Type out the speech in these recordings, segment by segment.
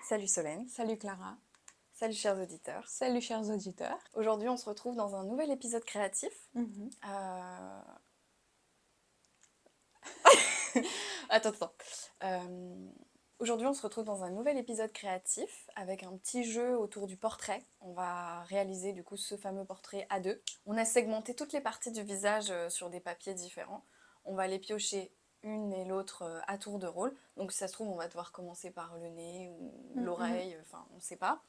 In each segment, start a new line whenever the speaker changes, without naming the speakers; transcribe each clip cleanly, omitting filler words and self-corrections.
Salut Solène,
Salut Clara,
salut chers auditeurs.
salut chers auditeurs.
Aujourd'hui on se retrouve dans un nouvel épisode créatif. Euh, Attends. Aujourd'hui on se retrouve dans un nouvel épisode créatif avec un petit jeu autour du portrait. On va réaliser du coup ce fameux portrait à deux. On a segmenté toutes les parties du visage sur des papiers différents. On va les piocher une et l'autre à tour de rôle. Donc si ça se trouve on va devoir commencer par le nez ou l'oreille, enfin on ne sait pas.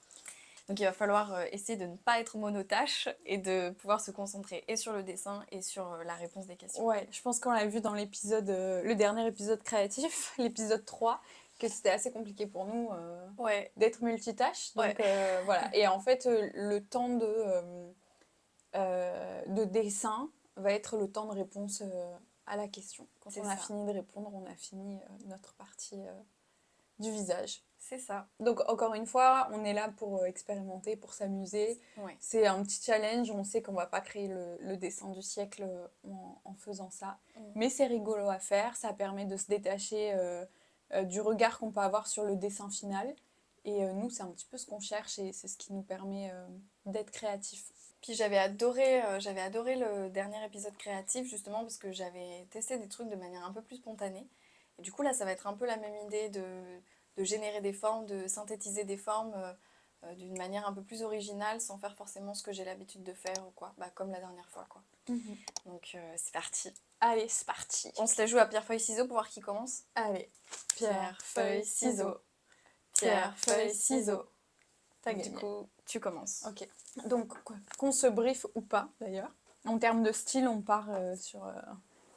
Donc il va falloir essayer de ne pas être monotâche et de pouvoir se concentrer et sur le dessin et sur la réponse des questions.
Ouais, je pense qu'on l'a vu dans l'épisode, le dernier épisode créatif, l'épisode 3, que c'était assez compliqué pour nous
Ouais,
d'être multitâche.
ouais,
Donc voilà. Et en fait, le temps de dessin va être le temps de réponse à la question. Quand
c'est
on a
ça.
fini de répondre, on a fini notre partie du visage.
C'est ça.
Donc encore une fois, on est là pour expérimenter, pour s'amuser.
Ouais.
C'est un petit challenge, on sait qu'on va pas créer le dessin du siècle en faisant ça. Mais c'est rigolo à faire, ça permet de se détacher du regard qu'on peut avoir sur le dessin final. Et nous, c'est un petit peu ce qu'on cherche et c'est ce qui nous permet d'être créatifs.
Puis j'avais adoré le dernier épisode créatif justement parce que j'avais testé des trucs de manière un peu plus spontanée. Et du coup là ça va être un peu la même idée de générer des formes, de synthétiser des formes d'une manière un peu plus originale sans faire forcément ce que j'ai l'habitude de faire ou quoi. Bah comme la dernière fois quoi. Donc c'est parti.
Allez, c'est parti.
On se la joue à pierre, feuille, ciseaux pour voir qui commence.
Allez,
Pierre, feuille, ciseaux. Pierre, feuille, ciseaux.
T'as
Du
gagné.
coup, tu commences.
Ok. Donc, qu'on se briefe ou pas, d'ailleurs. En termes de style, on part sur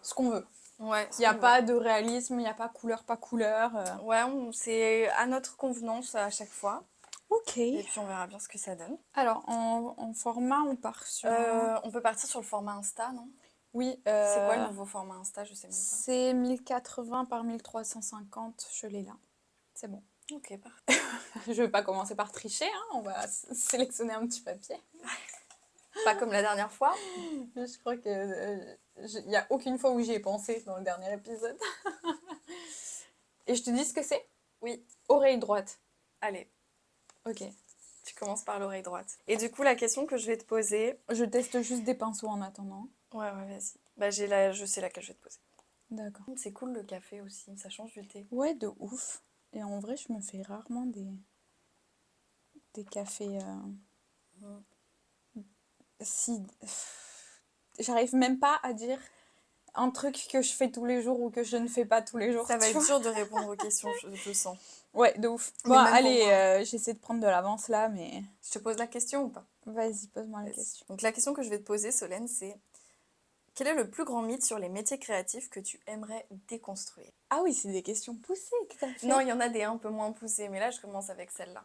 ce qu'on veut.
Ouais,
Il n'y a pas de réalisme, il n'y a pas couleur, pas couleur.
Ouais, c'est à notre convenance à chaque fois.
Ok.
Et puis on verra bien ce que ça donne.
Alors, en format, on part sur...
On peut partir sur le format Insta, non?
Oui.
C'est quoi le nouveau format Insta? Je sais même pas.
C'est 1080 par 1350, je l'ai là. C'est bon.
Ok, parfait.
Je ne vais pas commencer par tricher, hein. On va sélectionner un petit papier.
Pas comme la dernière fois.
Je crois que il n'y a aucune fois où j'y ai pensé dans le dernier épisode. Et je te dis ce que c'est?
Oui.
Oreille droite.
Allez,
Ok.
tu commences par l'oreille droite. Et du coup, la question que je vais te poser...
Je teste juste des pinceaux en attendant.
Ouais, vas-y. Bah, je sais laquelle je vais te poser.
D'accord.
C'est cool le café aussi, ça change du thé.
Ouais, de ouf. Et en vrai, je me fais rarement des cafés... Si... J'arrive même pas à dire un truc que je fais tous les jours ou que je ne fais pas tous les jours.
Ça va
tu
être
vois.
dur de répondre aux questions, je sens.
Ouais, de ouf.
Mais
Bon,
même pour
allez,
moi.
j'essaie de prendre de l'avance là, mais...
Je te pose la question ou pas?
Vas-y, pose-moi la
Vas-y.
question.
Donc la question que je vais te poser, Solène, c'est... Quel est le plus grand mythe sur les métiers créatifs que tu aimerais déconstruire?
Ah oui, c'est des questions poussées que t'as fait.
Non, il y en a des un peu moins poussés, mais là, je commence avec celle-là.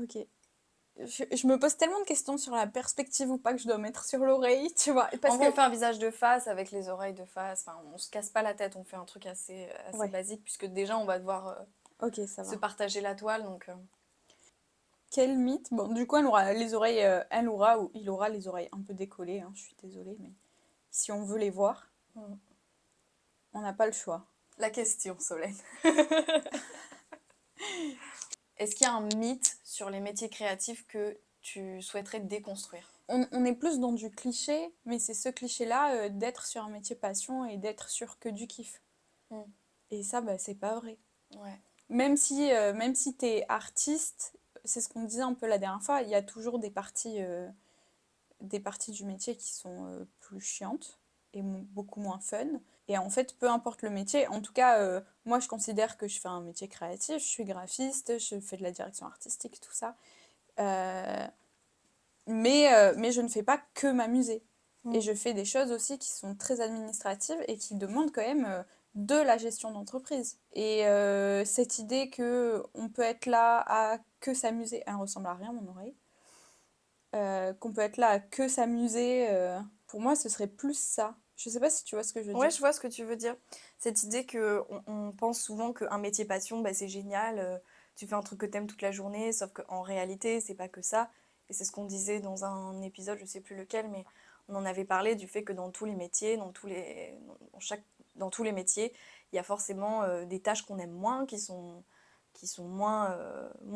Ok. Je me pose tellement de questions sur la perspective ou pas que je dois mettre sur l'oreille, tu vois. Parce
En vrai,
que...
on fait un visage de face avec les oreilles de face. Enfin, on se casse pas la tête, on fait un truc assez
Ouais.
basique, puisque déjà, on va devoir
Ok, ça
se
va.
partager la toile, donc...
Quel mythe? Bon, du coup, elle aura les oreilles... elle aura ou il aura les oreilles un peu décollées, hein, je suis désolée, mais... Si on veut les voir, on n'a pas le choix.
La question, Solène. Est-ce qu'il y a un mythe sur les métiers créatifs que tu souhaiterais déconstruire?
On est plus dans du cliché, mais c'est ce cliché-là d'être sur un métier passion et d'être sur que du kiff. Et ça, bah, c'est pas vrai.
Ouais.
Même si t'es artiste, c'est ce qu'on disait un peu la dernière fois, il y a toujours des parties du métier qui sont plus chiantes et beaucoup moins fun. Et en fait, peu importe le métier, en tout cas, moi je considère que je fais un métier créatif, je suis graphiste, je fais de la direction artistique, tout ça. Mais je ne fais pas que m'amuser. Et je fais des choses aussi qui sont très administratives et qui demandent quand même de la gestion d'entreprise. Et cette idée qu'on peut être là à que s'amuser, elle ressemble à rien mon oreille, qu'on peut être là à que s'amuser, pour moi ce serait plus ça. Je sais pas si tu vois ce que je veux dire.
Ouais, je vois ce que tu veux dire. Cette idée que on pense souvent qu'un métier passion, bah, c'est génial, tu fais un truc que t'aimes toute la journée, sauf qu'en réalité, c'est pas que ça. Et c'est ce qu'on disait dans un épisode, je sais plus lequel, mais on en avait parlé du fait que dans tous les métiers, dans tous les métiers, il y a forcément des tâches qu'on aime moins, qui sont qui sont moins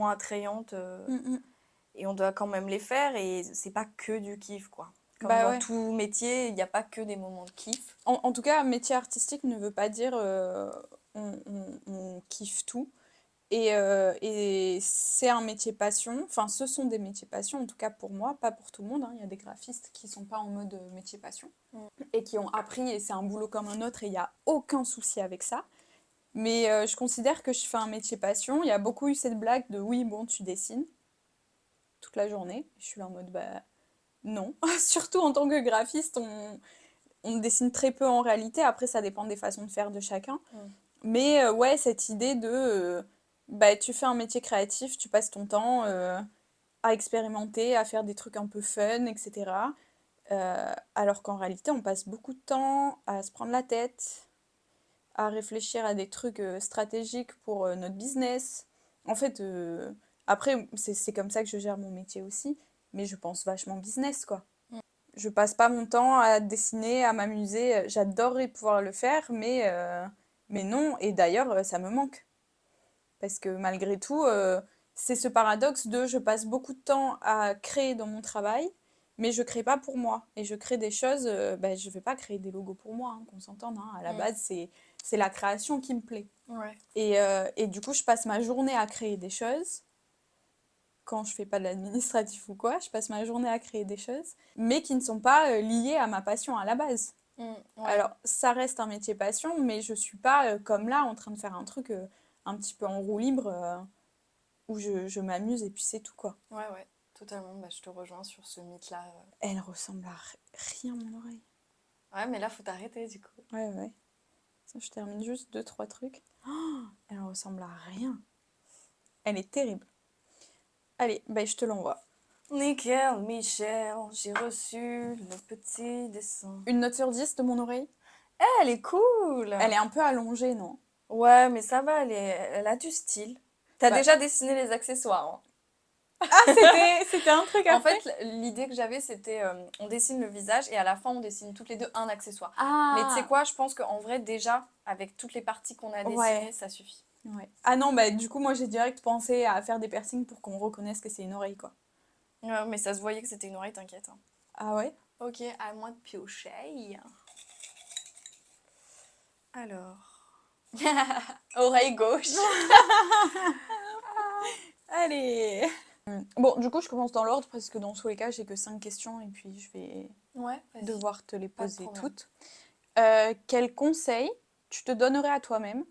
attrayantes.
Mm.
Et on doit quand même les faire et c'est pas que du kiff, quoi. Comme
Bah
dans
ouais.
tout métier, il n'y a pas que des moments de kiff.
En tout cas, métier artistique ne veut pas dire on kiffe tout. Et c'est un métier passion, enfin ce sont des métiers passion, en tout cas pour moi, pas pour tout le monde, hein. Il y a des graphistes qui sont pas en mode métier passion et qui ont appris et c'est un boulot comme un autre et il n'y a aucun souci avec ça. Mais je considère que je fais un métier passion. Il y a beaucoup eu cette blague de oui, bon, tu dessines toute la journée. Je suis là en mode bah non. Surtout en tant que graphiste, on dessine très peu en réalité. Après, ça dépend des façons de faire de chacun. Mais ouais, cette idée de bah, tu fais un métier créatif, tu passes ton temps à expérimenter, à faire des trucs un peu fun, etc. Alors qu'en réalité, on passe beaucoup de temps à se prendre la tête, à réfléchir à des trucs stratégiques pour notre business. En fait, après, c'est comme ça que je gère mon métier aussi, mais je pense vachement business, quoi. Je passe pas mon temps à dessiner, à m'amuser. J'adorerais pouvoir le faire, mais non. Et d'ailleurs, ça me manque. Parce que malgré tout, c'est ce paradoxe de je passe beaucoup de temps à créer dans mon travail, mais je crée pas pour moi. Et je crée des choses, bah, je vais pas créer des logos pour moi, hein, qu'on s'entende. Hein. À la base, c'est la création qui me plaît.
Ouais.
Et du coup, je passe ma journée à créer des choses. Quand je fais pas de l'administratif ou quoi, je passe ma journée à créer des choses, mais qui ne sont pas liées à ma passion à la base.
Ouais.
Alors, ça reste un métier passion, mais je suis pas comme là en train de faire un truc un petit peu en roue libre où je m'amuse et puis c'est tout quoi.
Ouais, ouais, totalement. Bah, je te rejoins sur ce mythe-là.
Elle ressemble à rien mon oreille.
Ouais, mais là, faut t'arrêter du coup.
Ouais, ouais. Ça, je termine juste 2-3 trucs. Oh, elle ressemble à rien. Elle est terrible. Allez, bah, je te l'envoie.
Nickel, Michel, j'ai reçu le petit dessin.
Une note sur 10 de mon oreille.
Elle est cool!
Elle est un peu allongée, non?
Ouais, mais ça va, elle a du style. T'as
Bah,
déjà dessiné les accessoires, hein.
ah, c'était un truc
En
après?
fait, l'idée que j'avais, c'était on dessine le visage et à la fin, on dessine toutes les deux un accessoire. Mais tu sais
Ah,
quoi, je pense qu'en vrai, déjà, avec toutes les parties qu'on a dessinées,
ouais.
ça suffit.
Ouais. Ah non, bah du coup, moi j'ai direct pensé à faire des piercings pour qu'on reconnaisse que c'est une oreille, quoi.
Ouais, mais ça se voyait que c'était une oreille, t'inquiète, hein.
Ah ouais?
Ok, à moi de piocher. Alors. Oreille gauche.
Allez! Bon, du coup, je commence dans l'ordre parce que dans tous les cas, j'ai que 5 questions et puis je vais
Ouais, vas-y.
devoir te les
Pas de
poser
problème.
toutes. Quel conseil tu te donnerais à toi-même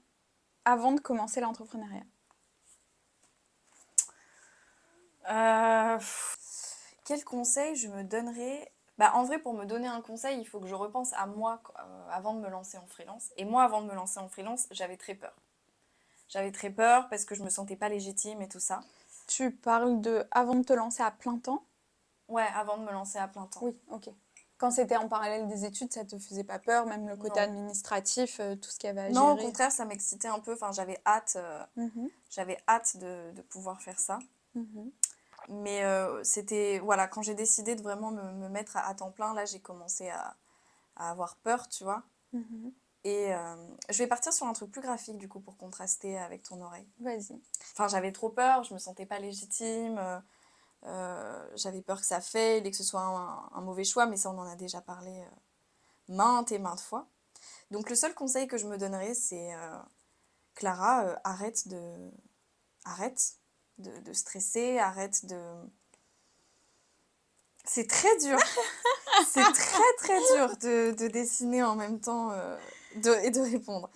avant de commencer l'entrepreneuriat?
Quel conseil je me donnerais? Bah, en vrai, pour me donner un conseil, il faut que je repense à moi avant de me lancer en freelance. Et moi, avant de me lancer en freelance, j'avais très peur. J'avais très peur parce que je me sentais pas légitime et tout ça.
Tu parles de avant de te lancer à plein temps?
Ouais, avant de me lancer à plein temps.
Oui, ok. Quand c'était en parallèle des études, ça te faisait pas peur, même le côté
Non.
administratif, tout ce qu'il y avait à
Non, au
gérer?
contraire, ça m'excitait un peu. Enfin,
Mhm,
j'avais hâte de pouvoir faire ça.
mhm.
Mais c'était, voilà, quand j'ai décidé de vraiment me mettre à temps plein, là, j'ai commencé à avoir peur, tu vois.
Mhm.
Et je vais partir sur un truc plus graphique, du coup, pour contraster avec ton oreille.
Vas-y.
Enfin, j'avais trop peur, je me sentais pas légitime, j'avais peur que ça faille et que ce soit un mauvais choix, mais ça, on en a déjà parlé maintes et maintes fois. Donc, le seul conseil que je me donnerais, c'est Clara, arrête de stresser, arrête de... C'est très dur. C'est très très dur de dessiner en même temps et de répondre.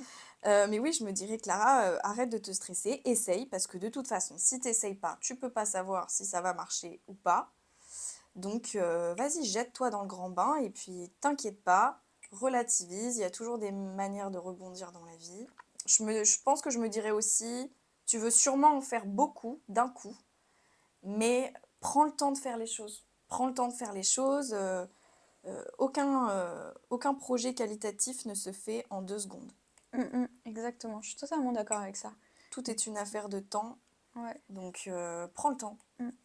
Mais oui, je me dirais, Clara, arrête de te stresser, essaye, parce que de toute façon, si t'essayes pas, tu peux pas savoir si ça va marcher ou pas. Donc, vas-y, jette-toi dans le grand bain et puis t'inquiète pas, relativise, il y a toujours des manières de rebondir dans la vie. Je pense que je me dirais aussi, tu veux sûrement en faire beaucoup d'un coup, mais prends le temps de faire les choses. Prends le temps de faire les choses. Aucun projet qualitatif ne se fait en 2 secondes.
Exactement, je suis totalement d'accord avec ça.
Tout est une affaire de temps,
Ouais.
donc prends le temps.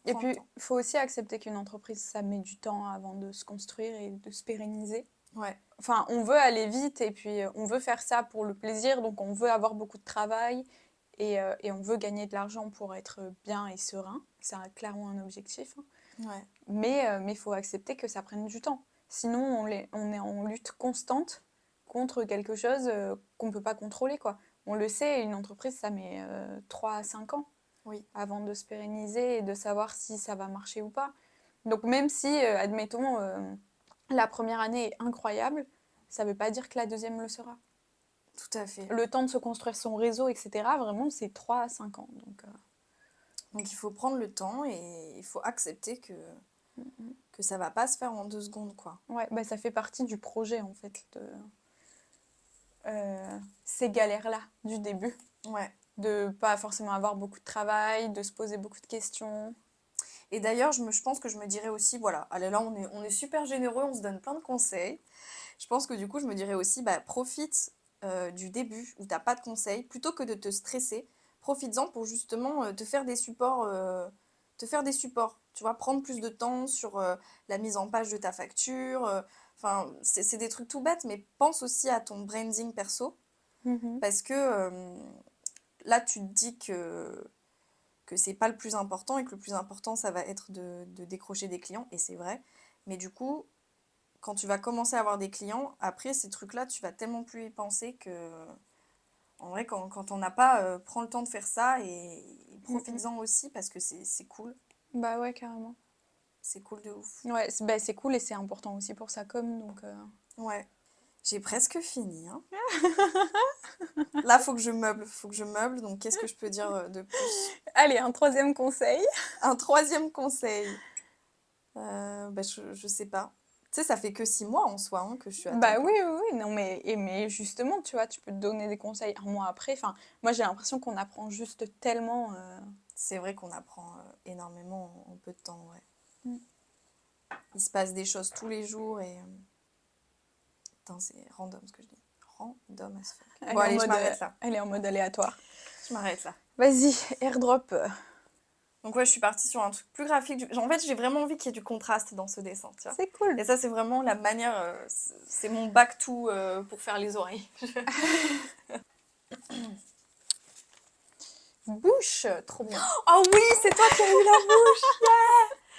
Et
Prends le
puis,
temps.
il faut aussi accepter qu'une entreprise, ça met du temps avant de se construire et de se pérenniser.
Ouais,
Enfin, on veut aller vite et puis on veut faire ça pour le plaisir, donc on veut avoir beaucoup de travail. et on veut gagner de l'argent pour être bien et serein. C'est clairement un objectif, hein.
Ouais.
Mais il faut accepter que ça prenne du temps. Sinon, on est en lutte constante contre quelque chose qu'on ne peut pas contrôler, quoi. On le sait, une entreprise, ça met 3 à 5 ans
Oui.
avant de se pérenniser et de savoir si ça va marcher ou pas. Donc même si, admettons, la première année est incroyable, ça ne veut pas dire que la deuxième le sera.
Tout à fait.
Le temps de se construire son réseau, etc., vraiment, c'est 3 à 5 ans.
Donc il faut prendre le temps et il faut accepter que ça va pas se faire en 2 secondes, quoi.
Ouais, bah, ça fait partie du projet, en fait, de ces galères-là du début.
Ouais.
De pas forcément avoir beaucoup de travail, de se poser beaucoup de questions.
Et d'ailleurs, je pense que je me dirais aussi, voilà, allez, là on est super généreux, on se donne plein de conseils. Je pense que du coup, je me dirais aussi, bah, profite du début où t'as pas de conseils, plutôt que de te stresser, profites-en pour justement te faire des supports, tu vois, prendre plus de temps sur la mise en page de ta facture. Enfin, c'est des trucs tout bêtes, mais pense aussi à ton branding perso, parce que là, tu te dis que c'est pas le plus important et que le plus important, ça va être de décrocher des clients, et c'est vrai. Mais du coup, quand tu vas commencer à avoir des clients, après ces trucs-là, tu vas tellement plus y penser que, en vrai, quand on n'a pas, prends le temps de faire ça et profites-en aussi parce que c'est cool.
Bah ouais, carrément.
C'est cool de ouf.
Ouais, c'est cool et c'est important aussi pour sa com, donc...
Ouais. J'ai presque fini, hein. Là, faut que je meuble, donc qu'est-ce que je peux dire de plus?
Allez, un troisième conseil.
Un troisième conseil. Bah, je sais pas. Tu sais, ça fait que 6 mois en soi hein, que je suis à temps
Bah oui,
plein.
oui, oui, non mais justement, tu vois, tu peux te donner des conseils un mois après. Enfin, moi j'ai l'impression qu'on apprend juste tellement...
C'est vrai qu'on apprend énormément en peu de temps, ouais.
Mm.
Il se passe des choses tous les jours et... Putain, c'est random ce que je dis. Random as fuck. Bon, allez, je m'arrête là.
Elle est en mode aléatoire.
Je m'arrête là.
Vas-y, airdrop.
Donc ouais, je suis partie sur un truc plus graphique. En fait, j'ai vraiment envie qu'il y ait du contraste dans ce dessin, tu vois.
C'est cool.
Et ça, c'est vraiment la manière... c'est mon back to pour faire les oreilles.
Bouche, trop bien.
Oh oui, c'est toi qui as eu la bouche.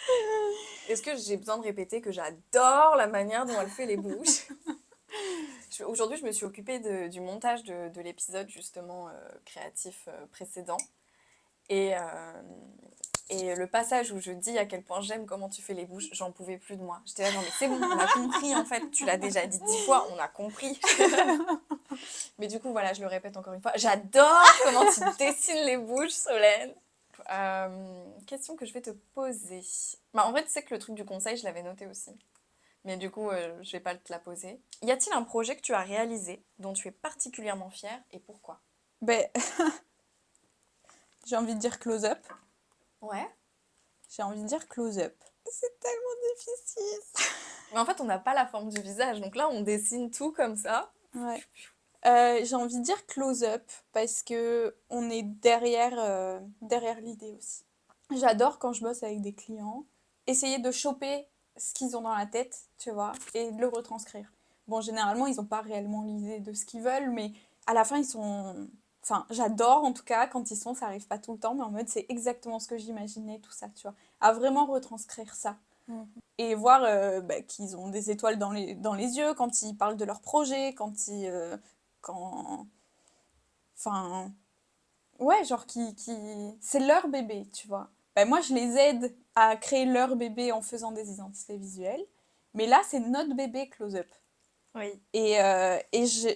Yeah. Est-ce que j'ai besoin de répéter que j'adore la manière dont elle fait les bouches? Aujourd'hui, je me suis occupée du montage de l'épisode justement créatif précédent. Et, le passage où je dis à quel point j'aime comment tu fais les bouches, j'en pouvais plus de moi. J'étais là, genre, mais c'est bon, on a compris en fait. Tu l'as déjà dit 10 fois, on a compris. Mais du coup, voilà, je le répète encore une fois. J'adore comment tu dessines les bouches, Solène. Question que je vais te poser. Bah, en fait, tu sais que le truc du conseil, je l'avais noté aussi. Mais du coup, je vais pas te la poser. Y a-t-il un projet que tu as réalisé dont tu es particulièrement fière et pourquoi?
Ben, j'ai envie de dire close up.
Ouais.
J'ai envie de dire close up. C'est tellement difficile.
Mais en fait, on n'a pas la forme du visage. Donc là, on dessine tout comme ça.
Ouais. J'ai envie de dire close up parce que on est derrière l'idée aussi. J'adore quand je bosse avec des clients, essayer de choper ce qu'ils ont dans la tête, tu vois, et de le retranscrire. Bon, généralement, ils n'ont pas réellement l'idée de ce qu'ils veulent, mais à la fin, ils sont... Enfin, j'adore en tout cas quand ils sont, ça arrive pas tout le temps, mais en mode c'est exactement ce que j'imaginais, tout ça, tu vois. À vraiment retranscrire ça. Et voir qu'ils ont des étoiles dans les yeux quand ils parlent de leur projet, quand ils... quand... Enfin... Ouais, genre c'est leur bébé, tu vois. Ben, moi, je les aide à créer leur bébé en faisant des identités visuelles. Mais là, c'est notre bébé close-up.
Oui.
Et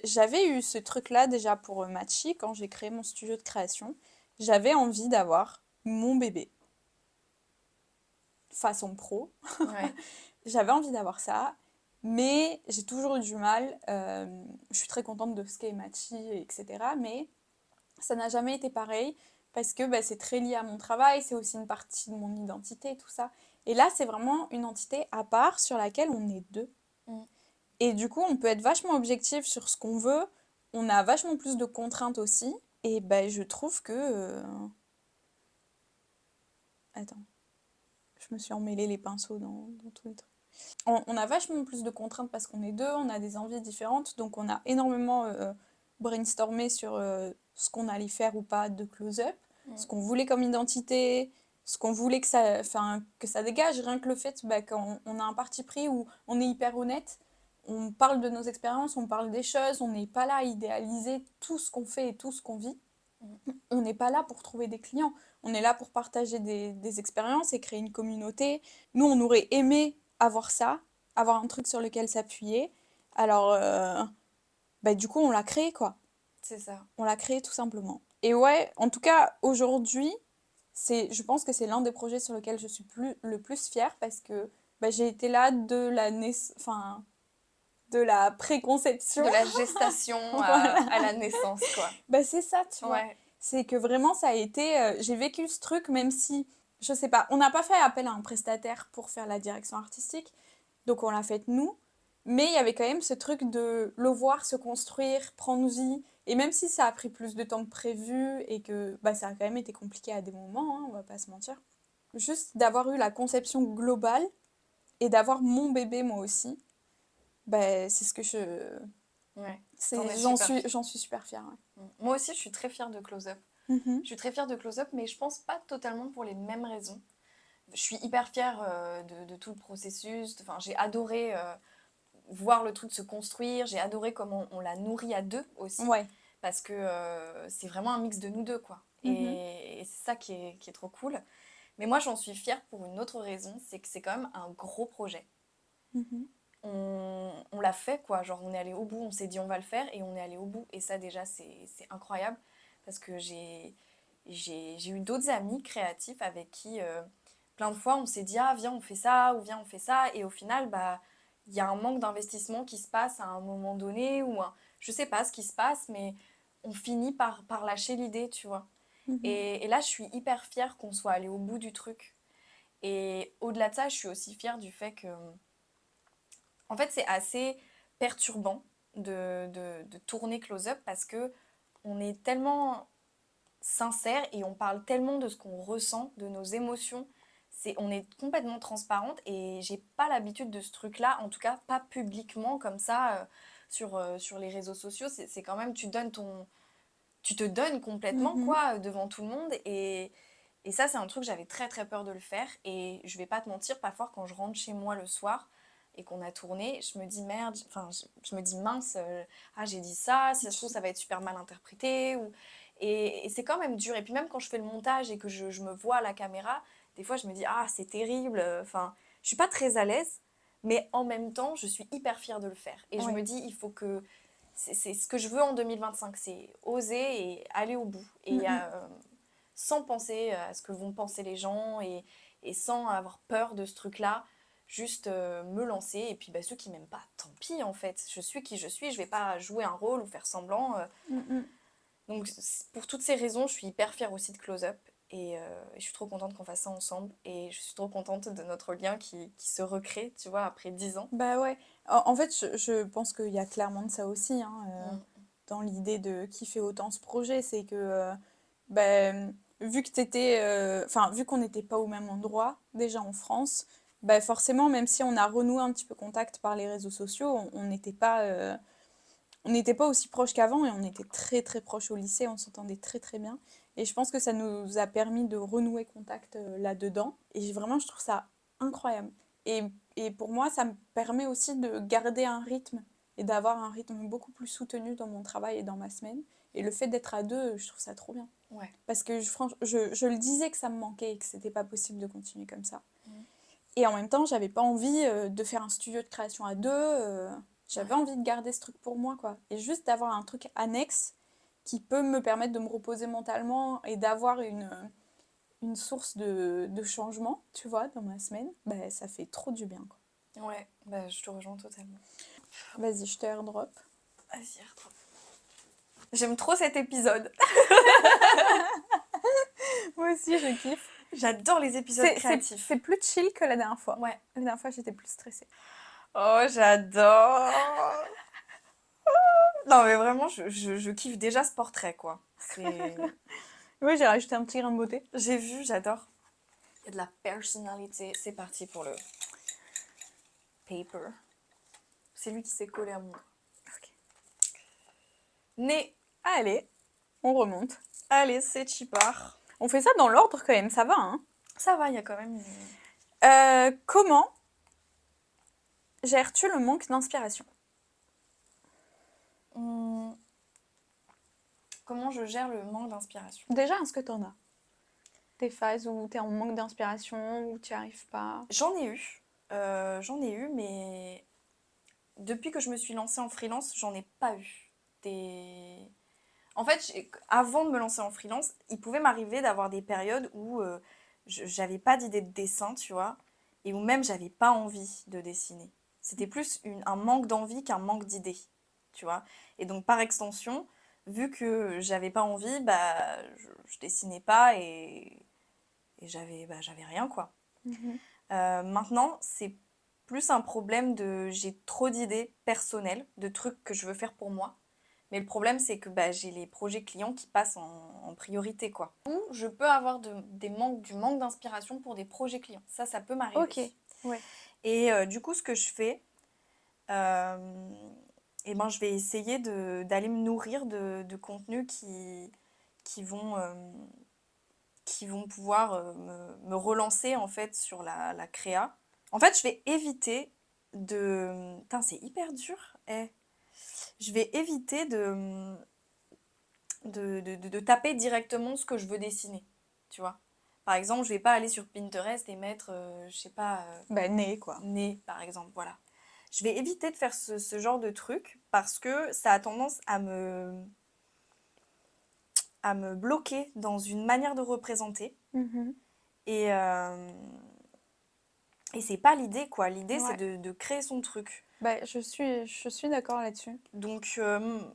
j'avais eu ce truc-là déjà pour Matchy, quand j'ai créé mon studio de création. J'avais envie d'avoir mon bébé. Façon pro.
Ouais.
J'avais envie d'avoir ça. Mais j'ai toujours eu du mal. Je suis très contente de ce qu'est Matchy, etc. Mais ça n'a jamais été pareil parce que c'est très lié à mon travail, c'est aussi une partie de mon identité, tout ça. Et là, c'est vraiment une entité à part sur laquelle on est deux. Et du coup, on peut être vachement objectif sur ce qu'on veut, on a vachement plus de contraintes aussi. Et je trouve que... Attends, je me suis emmêlé les pinceaux dans tous les trucs. On a vachement plus de contraintes parce qu'on est deux, on a des envies différentes, donc on a énormément brainstormé sur ce qu'on allait faire ou pas de close-up, ce qu'on voulait comme identité, ce qu'on voulait que ça dégage. Rien que le fait quand on a un parti pris où on est hyper honnête, on parle de nos expériences, on parle des choses, on n'est pas là à idéaliser tout ce qu'on fait et tout ce qu'on vit. On n'est pas là pour trouver des clients, on est là pour partager des expériences et créer une communauté. Nous, on aurait aimé avoir ça, avoir un truc sur lequel s'appuyer. Alors, du coup, on l'a créé, quoi.
C'est ça.
On l'a créé tout simplement. Et ouais, en tout cas, aujourd'hui, je pense que c'est l'un des projets sur lequel je suis le plus fière parce que j'ai été là de la préconception.
De la gestation
Voilà.
à la naissance, quoi.
C'est ça, tu vois.
Ouais.
C'est que vraiment, ça a été... j'ai vécu ce truc, même si, je sais pas, on n'a pas fait appel à un prestataire pour faire la direction artistique, donc on l'a fait nous. Mais il y avait quand même ce truc de le voir se construire, prendre vie. Et même si ça a pris plus de temps que prévu et que ça a quand même été compliqué à des moments, hein, on va pas se mentir. Juste d'avoir eu la conception globale et d'avoir mon bébé moi aussi, c'est ce que
Ouais.
j'en suis super fière. Ouais.
Moi aussi, je suis très fière de Close Up. Je suis très fière de Close Up, mais je pense pas totalement pour les mêmes raisons. Je suis hyper fière de tout le processus. Enfin, j'ai adoré voir le truc se construire. J'ai adoré comment on l'a nourri à deux aussi.
Ouais.
Parce que c'est vraiment un mix de nous deux, quoi. Et c'est ça qui est trop cool. Mais moi, j'en suis fière pour une autre raison, c'est que c'est quand même un gros projet. On l'a fait, quoi. Genre, on est allé au bout, on s'est dit on va le faire et on est allé au bout. Et ça, déjà, c'est incroyable parce que j'ai eu d'autres amis créatifs avec qui, plein de fois, on s'est dit ah, viens, on fait ça ou viens, on fait ça. Et au final, il y a un manque d'investissement qui se passe à un moment donné ou je sais pas ce qui se passe, mais on finit par lâcher l'idée, tu vois. Et là, je suis hyper fière qu'on soit allé au bout du truc. Et au-delà de ça, je suis aussi fière du fait que en fait, c'est assez perturbant de tourner Close-Up parce que on est tellement sincère et on parle tellement de ce qu'on ressent, de nos émotions. On est complètement transparente et j'ai pas l'habitude de ce truc-là, en tout cas pas publiquement comme ça sur les réseaux sociaux. C'est quand même, tu te donnes complètement quoi devant tout le monde et ça c'est un truc j'avais très très peur de le faire et je vais pas te mentir, parfois quand je rentre chez moi le soir et qu'on a tourné, je me dis merde, enfin je me dis mince, j'ai dit ça, si ça se trouve ça va être super mal interprété et c'est quand même dur. Et puis même quand je fais le montage et que je me vois à la caméra, des fois je me dis ah c'est terrible, enfin je suis pas très à l'aise, mais en même temps je suis hyper fière de le faire et je me dis il faut que c'est ce que je veux en 2025, c'est oser et aller au bout et sans penser à ce que vont penser les gens et sans avoir peur de ce truc-là, juste me lancer. Et puis ceux qui m'aiment pas, tant pis en fait. Je suis qui je suis, je vais pas jouer un rôle ou faire semblant. Donc pour toutes ces raisons, je suis hyper fière aussi de Close Up. Et je suis trop contente qu'on fasse ça ensemble. Et je suis trop contente de notre lien qui se recrée, tu vois, après 10 ans.
Ouais. En fait, je pense qu'il y a clairement de ça aussi, hein, dans l'idée de kiffer autant ce projet. C'est que, vu que vu qu'on n'était pas au même endroit, déjà en France, forcément, même si on a renoué un petit peu contact par les réseaux sociaux, on n'était pas aussi proches qu'avant et on était très très proches au lycée, on s'entendait très très bien. Et je pense que ça nous a permis de renouer contact là-dedans. Et vraiment, je trouve ça incroyable. Et pour moi, ça me permet aussi de garder un rythme et d'avoir un rythme beaucoup plus soutenu dans mon travail et dans ma semaine. Et le fait d'être à deux, je trouve ça trop bien.
Ouais.
Parce que je le disais que ça me manquait et que c'était pas possible de continuer comme ça. Et en même temps, j'avais pas envie de faire un studio de création à deux. J'avais envie de garder ce truc pour moi, quoi. Et juste d'avoir un truc annexe qui peut me permettre de me reposer mentalement et d'avoir une source de changement, tu vois, dans ma semaine, ça fait trop du bien, quoi.
Ouais, je te rejoins totalement.
Vas-y, je te airdrop.
Vas-y, airdrop. J'aime trop cet épisode.
Moi aussi, je kiffe.
J'adore les épisodes créatifs.
C'est plus chill que la dernière fois.
Ouais.
La dernière fois, j'étais plus stressée.
Oh, j'adore. Non, mais vraiment, je kiffe déjà ce portrait, quoi.
Oui, j'ai rajouté un petit grain de beauté.
J'ai vu, j'adore. Il y a de la personnalité. C'est parti pour le paper. C'est lui qui s'est collé à moi. Okay. Nez.
Allez, on remonte.
Allez, c'est chipard.
On fait ça dans l'ordre quand même, ça va, hein.
Ça va, il y a quand même une...
Comment gères-tu le manque d'inspiration?
Comment je gère le manque d'inspiration?
Déjà, est-ce que t'en as? Des phases où t'es en manque d'inspiration, où tu n'y arrives pas?
J'en ai eu, mais depuis que je me suis lancée en freelance, j'en ai pas eu. En fait, avant de me lancer en freelance, il pouvait m'arriver d'avoir des périodes où j'avais pas d'idée de dessin, tu vois, et où même j'avais pas envie de dessiner. C'était plus un manque d'envie qu'un manque d'idées, tu vois. Et donc par extension, vu que j'avais pas envie, bah je dessinais pas et j'avais rien, quoi. Maintenant, c'est plus un problème de j'ai trop d'idées personnelles, de trucs que je veux faire pour moi. Mais le problème, c'est que bah, j'ai les projets clients qui passent en priorité, quoi. Ou je peux avoir du manque d'inspiration pour des projets clients. Ça peut m'arriver.
Ok, ouais.
Et du coup, ce que je fais, et ben, je vais essayer d'aller me nourrir de contenus qui vont, qui vont pouvoir me relancer en fait sur la créa. En fait, je vais éviter de... Putain, c'est hyper dur. Je vais éviter de taper directement ce que je veux dessiner, tu vois. Par exemple, je vais pas aller sur Pinterest et mettre, je sais pas,
Bah, nez, quoi.
nez, par exemple, voilà. Je vais éviter de faire ce genre de truc parce que ça a tendance à me bloquer dans une manière de représenter. Et, et c'est pas l'idée, quoi. L'idée, c'est
Ouais.
de créer son truc.
Bah, je suis d'accord là-dessus.
Donc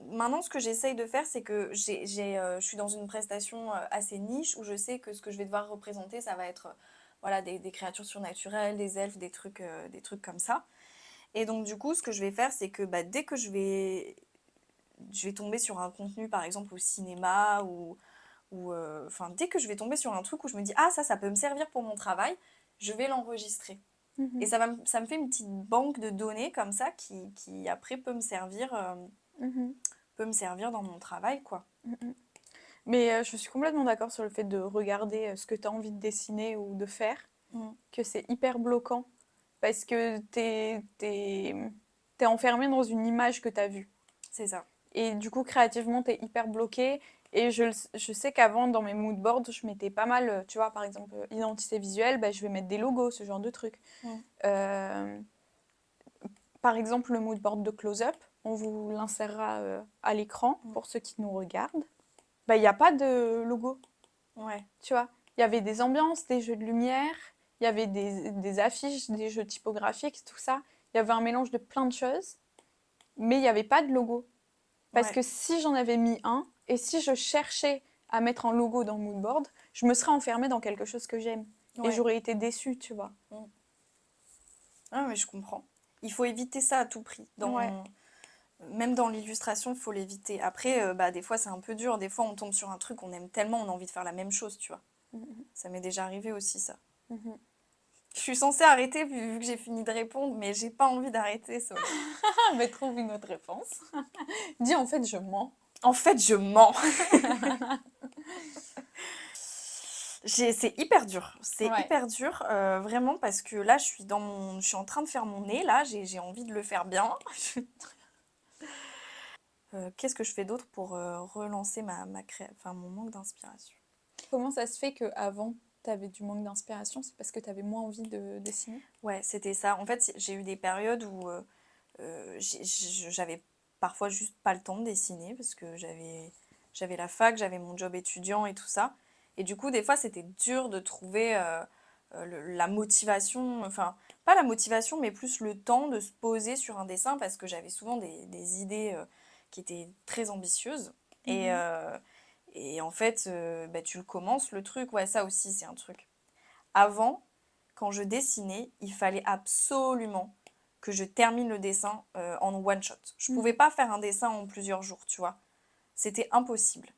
maintenant, ce que j'essaye de faire, c'est que je suis dans une prestation assez niche où je sais que ce que je vais devoir représenter, ça va être voilà, des créatures surnaturelles, des elfes, des trucs comme ça. Et donc du coup, ce que je vais faire, c'est que bah, dès que je vais tomber sur un contenu, par exemple au cinéma enfin dès que je vais tomber sur un truc où je me dis ah ça peut me servir pour mon travail, je vais l'enregistrer. Et ça me fait une petite banque de données comme ça qui après peut me servir dans mon travail, quoi.
Mais je suis complètement d'accord sur le fait de regarder ce que tu as envie de dessiner ou de faire, que c'est hyper bloquant parce que t'es enfermé dans une image que tu as vue.
C'est ça.
Et du coup, créativement, tu es hyper bloqué. Et je sais qu'avant, dans mes moodboards, je mettais pas mal, tu vois, par exemple, identité visuelle, bah, je vais mettre des logos, ce genre de trucs. Euh, Par exemple, le moodboard de close-up, on vous l'insérera à l'écran pour ceux qui nous regardent. Bah, il n'y a pas de logo,
Ouais.
tu vois. Il y avait des ambiances, des jeux de lumière, il y avait des affiches, des jeux typographiques, tout ça. Il y avait un mélange de plein de choses, mais il n'y avait pas de logo. Parce que si j'en avais mis un, et si je cherchais à mettre un logo dans le moodboard, je me serais enfermée dans quelque chose que j'aime. Et j'aurais été déçue, tu vois.
Ah, mais je comprends. Il faut éviter ça à tout prix. Même dans l'illustration, il faut l'éviter. Après, bah, des fois, c'est un peu dur. Des fois, on tombe sur un truc, on aime tellement, on a envie de faire la même chose, tu vois. Ça m'est déjà arrivé aussi, ça. Je suis censée arrêter vu que j'ai fini de répondre, mais j'ai pas envie d'arrêter, ça.
Ah, mais trouve une autre réponse. Dis en fait, je mens.
En fait, je mens. C'est hyper dur. C'est hyper dur, vraiment, parce que là, je suis en train de faire mon nez, là, j'ai envie de le faire bien. Qu'est-ce que je fais d'autre pour relancer mon manque d'inspiration?
Comment ça se fait qu'avant, tu avais du manque d'inspiration? C'est parce que tu avais moins envie de dessiner?
Ouais, c'était ça. En fait, j'ai eu des périodes où j'avais parfois juste pas le temps de dessiner parce que j'avais la fac, j'avais mon job étudiant et tout ça. Et du coup, des fois, c'était dur de trouver la motivation, enfin, pas la motivation, mais plus le temps de se poser sur un dessin parce que j'avais souvent des idées qui étaient très ambitieuses. Et en fait, bah, tu le commences, le truc. Ouais, ça aussi, c'est un truc. Avant, quand je dessinais, il fallait absolument que je termine le dessin en one shot. Je pouvais pas faire un dessin en plusieurs jours, tu vois. C'était impossible.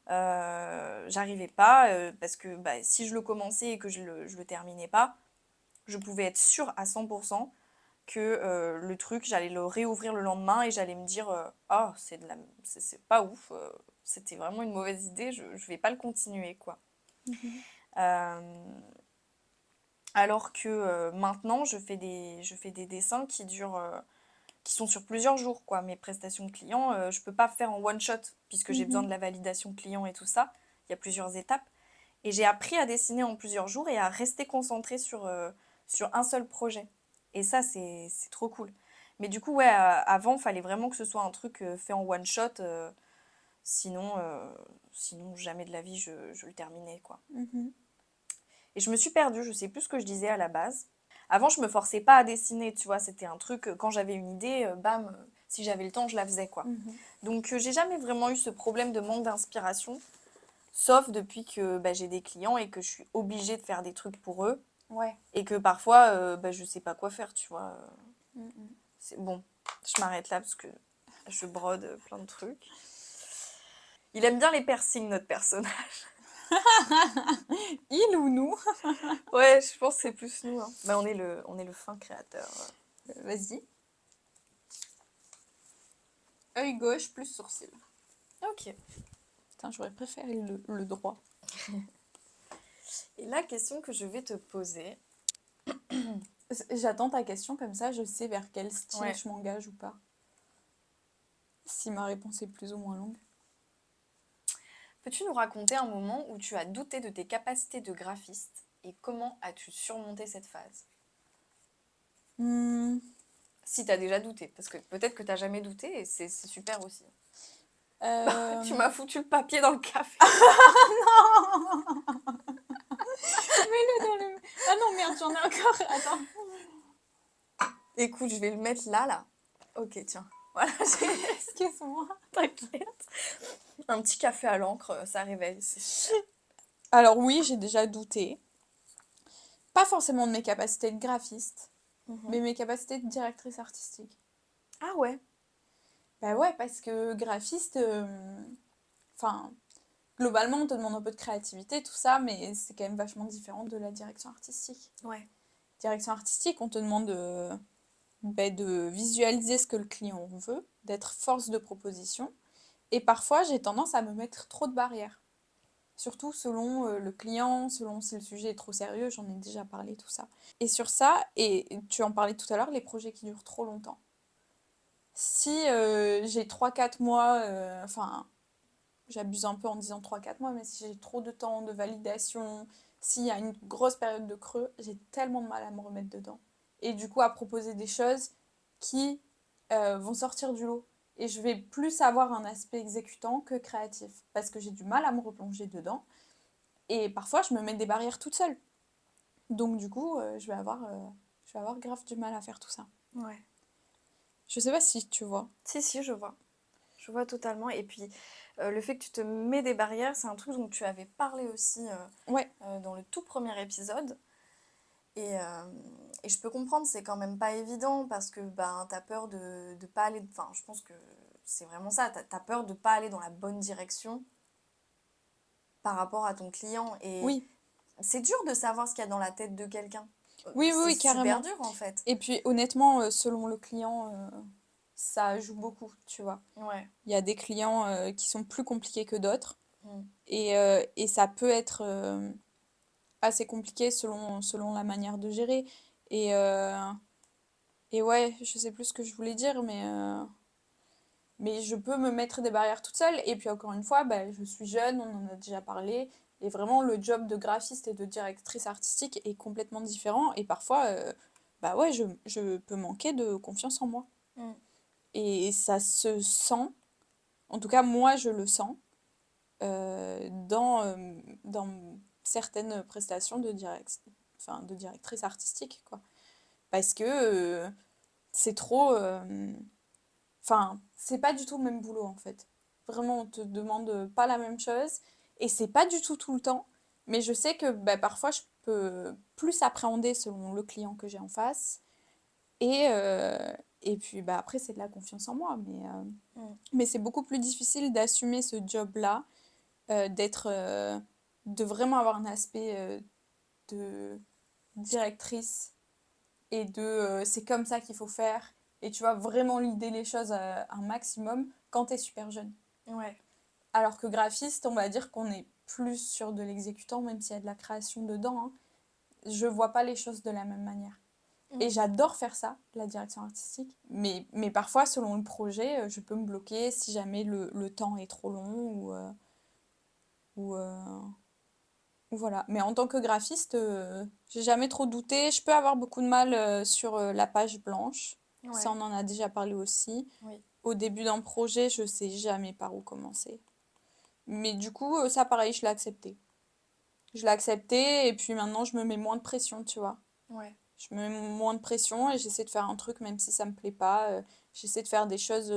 J'arrivais pas parce que bah, si je le commençais et que je le terminais pas, je pouvais être sûre à 100% que le truc, j'allais le réouvrir le lendemain et j'allais me dire ah, c'est pas ouf, c'était vraiment une mauvaise idée, je vais pas le continuer, quoi. Euh, alors que maintenant, je fais des dessins qui durent, qui sont sur plusieurs jours, quoi. Mes prestations clients, je peux pas faire en one shot puisque j'ai besoin de la validation client et tout ça. Il y a plusieurs étapes. Et j'ai appris à dessiner en plusieurs jours et à rester concentrée sur un seul projet. Et ça, c'est trop cool. Mais du coup, ouais, avant, il fallait vraiment que ce soit un truc fait en one shot. Sinon, sinon, jamais de la vie, je le terminais, quoi. Et je me suis perdue, je sais plus ce que je disais à la base. Avant, je me forçais pas à dessiner, tu vois, c'était un truc, quand j'avais une idée, bam, si j'avais le temps, je la faisais, quoi. Donc, j'ai jamais vraiment eu ce problème de manque d'inspiration, sauf depuis que bah, j'ai des clients et que je suis obligée de faire des trucs pour eux,
Ouais.
et que parfois, bah, je sais pas quoi faire, tu vois. C'est bon, je m'arrête là parce que je brode plein de trucs. Il aime bien les piercings, notre personnage.
Il ou nous?
Ouais, je pense que c'est plus nous, hein. Mais on est le fin créateur.
Vas-y. Œil gauche plus sourcil.
Ok.
Putain, j'aurais préféré le droit.
Et la question que je vais te poser,
J'attends ta question, comme ça je sais vers quel style
Ouais.
je m'engage ou pas. Si ma réponse est plus ou moins longue.
peux-tu nous raconter un moment où tu as douté de tes capacités de graphiste et comment as-tu surmonté cette phase?
Hmm,
Si t'as déjà douté, parce que peut-être que t'as jamais douté et c'est super aussi.
euh,
Tu m'as foutu le papier dans le café.
Mets-le dans le... Ah non, merde, j'en ai encore. Attends.
Écoute, je vais le mettre là, là. Ok, tiens. Voilà,
Excuse-moi.
t'inquiète. Un petit café à l'encre, ça réveille, c'est super.
Alors oui, j'ai déjà douté. Pas forcément de mes capacités de graphiste, mais mes capacités de directrice artistique.
Ah ouais.
Bah ouais, parce que graphiste, enfin, globalement, on te demande un peu de créativité, tout ça, mais c'est quand même vachement différent de la direction artistique.
Ouais.
Direction artistique, on te demande de visualiser ce que le client veut, d'être force de proposition. Et parfois, j'ai tendance à me mettre trop de barrières. Surtout selon le client, selon si le sujet est trop sérieux, j'en ai déjà parlé, tout ça. Et sur ça, et tu en parlais tout à l'heure, les projets qui durent trop longtemps. Si j'ai 3 4 mois, enfin, j'abuse un peu en disant 3 4 mois, mais si j'ai trop de temps de validation, s'il y a une grosse période de creux, j'ai tellement de mal à me remettre dedans. Et du coup, à proposer des choses qui vont sortir du lot. Et je vais plus avoir un aspect exécutant que créatif, parce que j'ai du mal à me replonger dedans. Et parfois, je me mets des barrières toute seule. Donc du coup, je vais avoir grave du mal à faire tout ça.
Ouais.
Je sais pas si tu vois.
Si, je vois. Je vois totalement. Et puis, le fait que tu te mets des barrières, c'est un truc dont tu avais parlé aussi
Ouais,
dans le tout premier épisode. Et, euh, et je peux comprendre, c'est quand même pas évident parce que ben, t'as peur de pas aller. Enfin, je pense que c'est vraiment ça. T'as peur de pas aller dans la bonne direction par rapport à ton client. Et
oui.
c'est dur de savoir ce qu'il y a dans la tête de quelqu'un.
Oui, oui,
C'est
oui,
super
carrément.
dur en fait.
Et puis honnêtement, selon le client, ça joue beaucoup, tu vois.
Ouais.
Il y a des clients qui sont plus compliqués que d'autres.
Mm.
Et ça peut être assez compliqué selon la manière de gérer. Et, euh, et ouais, je sais plus ce que je voulais dire, mais je peux me mettre des barrières toute seule. Et puis encore une fois, bah, je suis jeune, on en a déjà parlé. Et vraiment, le job de graphiste et de directrice artistique est complètement différent. Et parfois, bah ouais, je peux manquer de confiance en moi.
Mm.
Et ça se sent, en tout cas moi je le sens, dans certaines prestations enfin, de directrice artistique, quoi. Parce que c'est trop... Enfin, c'est pas du tout le même boulot en fait. Vraiment, on te demande pas la même chose. Et c'est pas du tout le temps. Mais je sais que bah, parfois, je peux plus appréhender selon le client que j'ai en face. Et puis bah, après, c'est de la confiance en moi.
Mm.
Mais c'est beaucoup plus difficile d'assumer ce job-là, d'être, de vraiment avoir un aspect de directrice et de c'est comme ça qu'il faut faire. Et tu vois, vraiment l'idée les choses un maximum quand t'es super jeune.
Ouais.
Alors que graphiste, on va dire qu'on est plus sur de l'exécutant, même s'il y a de la création dedans. Hein. Je vois pas les choses de la même manière. Et j'adore faire ça, la direction artistique. Mais parfois, selon le projet, je peux me bloquer si jamais le temps est trop long ou, ou voilà. Mais en tant que graphiste, j'ai jamais trop douté. Je peux avoir beaucoup de mal sur la page blanche. Ça,
Ouais.
on en a déjà parlé aussi.
Oui.
Au début d'un projet, je sais jamais par où commencer. Mais du coup, ça, pareil, je l'ai accepté. Je l'ai accepté et puis maintenant, je me mets moins de pression, tu vois.
Ouais.
Je me mets moins de pression et j'essaie de faire un truc même si ça me plaît pas. J'essaie de faire des choses